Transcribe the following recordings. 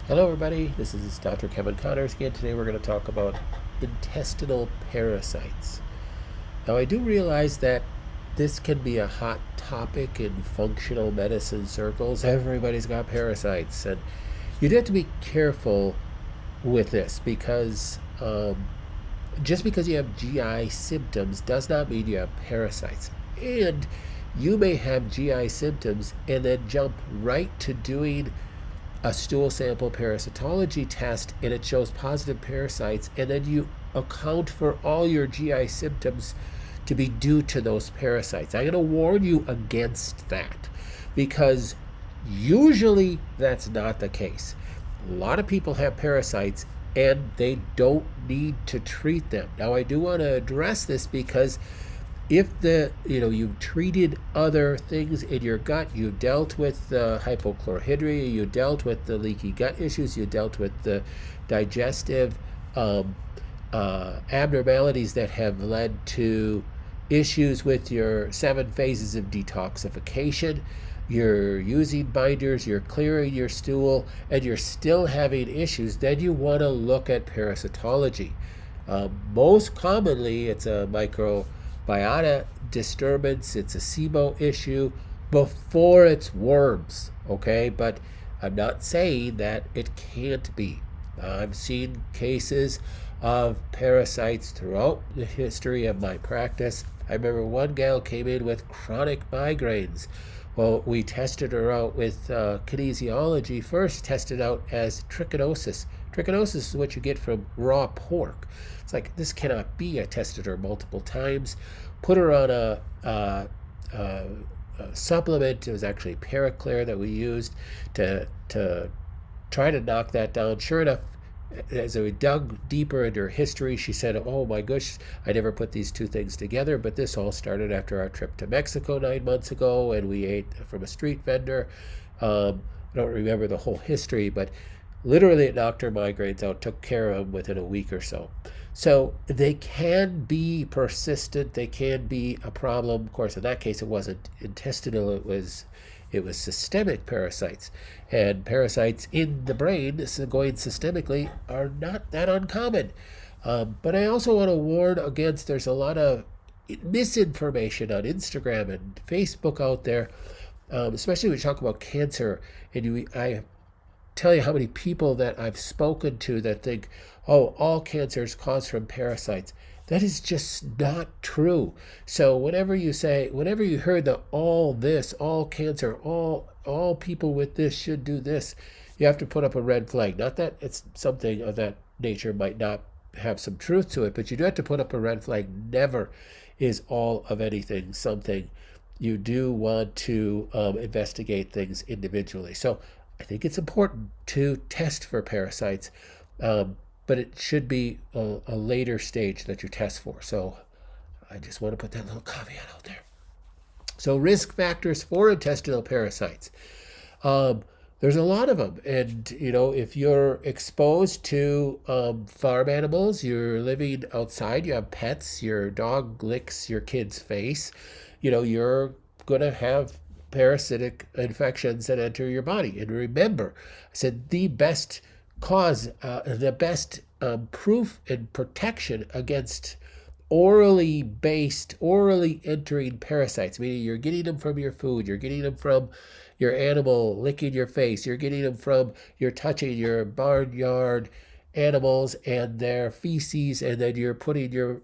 Hello everybody, this is Dr. Kevin Connors again. Today we're going to talk about intestinal parasites. Now I do realize that this can be a hot topic in functional medicine circles. Everybody's got parasites, and you'd have to be careful with this because just because you have GI symptoms does not mean you have parasites. And you may have GI symptoms and then jump right to doing a stool sample parasitology test and it shows positive parasites, and then you account for all your GI symptoms to be due to those parasites. I'm going to warn you against that because usually that's not the case. A lot of people have parasites and they don't need to treat them. Now I do want to address this because if you've treated other things in your gut, you dealt with the hypochlorhydria, you dealt with the leaky gut issues, you dealt with the digestive abnormalities that have led to issues with your 7 phases of detoxification, you're using binders, you're clearing your stool, and you're still having issues, then you want to look at parasitology. Most commonly, it's a microbiota disturbance, it's a SIBO issue before it's worms, okay? But I'm not saying that it can't be. I've seen cases of parasites throughout the history of my practice. I remember one gal came in with chronic migraines. Well, we tested her out with kinesiology, first tested out as trichinosis. Trichinosis is what you get from raw pork. It's like, this cannot be. I tested her multiple times, put her on a supplement. It was actually Paraclear that we used to try to knock that down. Sure enough, as we dug deeper into her history, she said, oh my gosh, I never put these two things together, but this all started after our trip to Mexico 9 months ago, and we ate from a street vendor. I don't remember the whole history, but literally it knocked her migraines out, took care of them within a week or so. So they can be persistent, they can be a problem. Of course, in that case, it wasn't intestinal, it was systemic parasites. And parasites in the brain, going systemically, are not that uncommon. But I also want to warn against, there's a lot of misinformation on Instagram and Facebook out there, especially when you talk about cancer. And I tell you how many people that I've spoken to that think, oh, all cancer is caused from parasites. That is just not true. So whenever you heard the all this, all cancer, all people with this should do this, you have to put up a red flag. Not that it's something of that nature might not have some truth to it, but you do have to put up a red flag. Never is all of anything something. You do want to investigate things individually. So I think it's important to test for parasites, but it should be a later stage that you test for. So I just want to put that little caveat out there. So risk factors for intestinal parasites. There's a lot of them. And, if you're exposed to farm animals, you're living outside, you have pets, your dog licks your kid's face, you're going to have parasitic infections that enter your body. And remember, I said the best proof and protection against orally entering parasites, meaning you're getting them from your food, you're getting them from your animal licking your face, you're getting them from you're touching your barnyard animals and their feces, and then you're putting your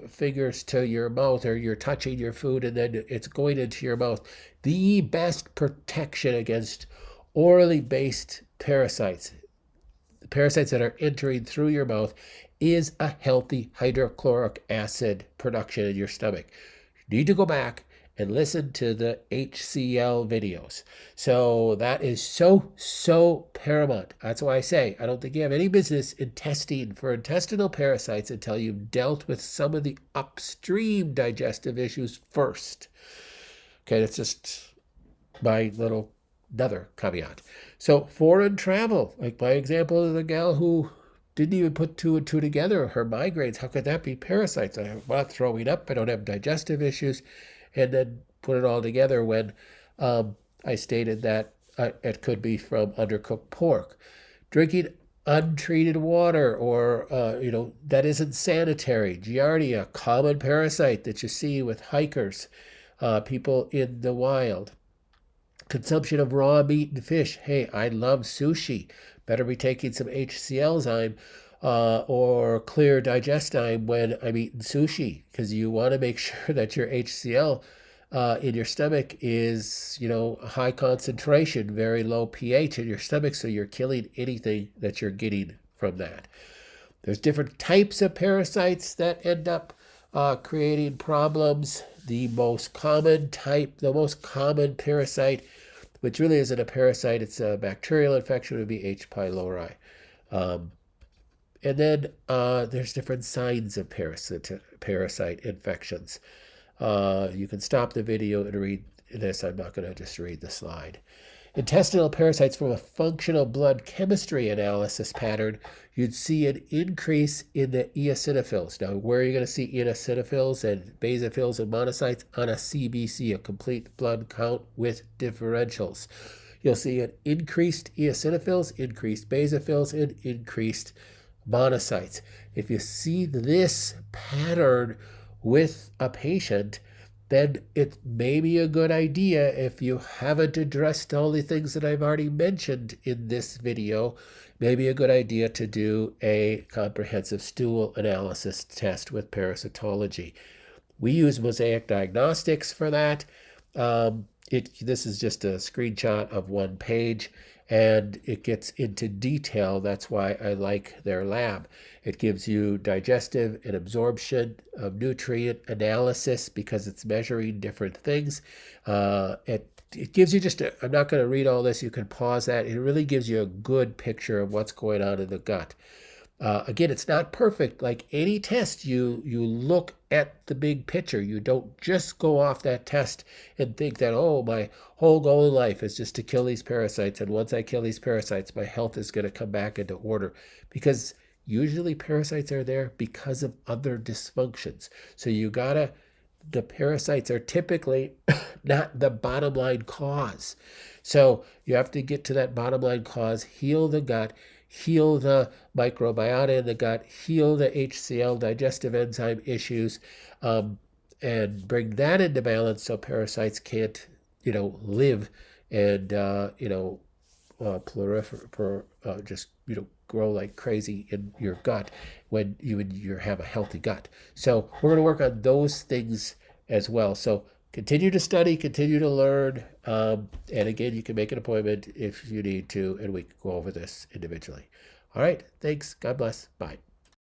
fingers to your mouth, or you're touching your food and then it's going into your mouth. The best protection against orally based parasites that are entering through your mouth, is a healthy hydrochloric acid production in your stomach. You need to go back and listen to the HCl videos. So that is so paramount. That's why I say I don't think you have any business in testing for intestinal parasites until you've dealt with some of the upstream digestive issues first. Okay, that's just my little another caveat. So foreign travel, like my example of the gal who didn't even put 2 and 2 together, her migraines, how could that be parasites? I'm not throwing up, I don't have digestive issues, and then put it all together when I stated that it could be from undercooked pork. Drinking untreated water or, that isn't sanitary. Giardia, common parasite that you see with hikers, people in the wild. Consumption of raw meat and fish. Hey, I love sushi. Better be taking some HCl zyme or clear digestine when I'm eating sushi, because you want to make sure that your HCl in your stomach is, high concentration, very low pH in your stomach, so you're killing anything that you're getting from that. There's different types of parasites that end up creating problems. The most common parasite, which really isn't a parasite, it's a bacterial infection, would be H. pylori. And then there's different signs of parasite infections. You can stop the video and read this. I'm not going to just read the slide. Intestinal parasites, from a functional blood chemistry analysis pattern, you'd see an increase in the eosinophils. Now, where are you going to see eosinophils and basophils and monocytes? On a CBC, a complete blood count with differentials. You'll see an increased eosinophils, increased basophils, and increased monocytes. If you see this pattern with a patient, then it may be a good idea, if you haven't addressed all the things that I've already mentioned in this video, maybe a good idea to do a comprehensive stool analysis test with parasitology. We use Mosaic Diagnostics for that. This is just a screenshot of one page, and it gets into detail. That's why I like their lab. It gives you digestive and absorption of nutrient analysis, because it's measuring different things. It gives you I'm not going to read all this. You can pause that. It really gives you a good picture of what's going on in the gut. Again, it's not perfect. Like any test, you look at the big picture. You don't just go off that test and think that, oh, my whole goal in life is just to kill these parasites, and once I kill these parasites, my health is going to come back into order. Because usually parasites are there because of other dysfunctions. So the parasites are typically not the bottom line cause. So you have to get to that bottom line cause, heal the gut, heal the microbiota in the gut, heal the HCl digestive enzyme issues, and bring that into balance so parasites can't, live and, grow like crazy in your gut when you have a healthy gut. So we're going to work on those things as well. So continue to study, continue to learn, and again, you can make an appointment if you need to, and we can go over this individually. All right, thanks. God bless. Bye.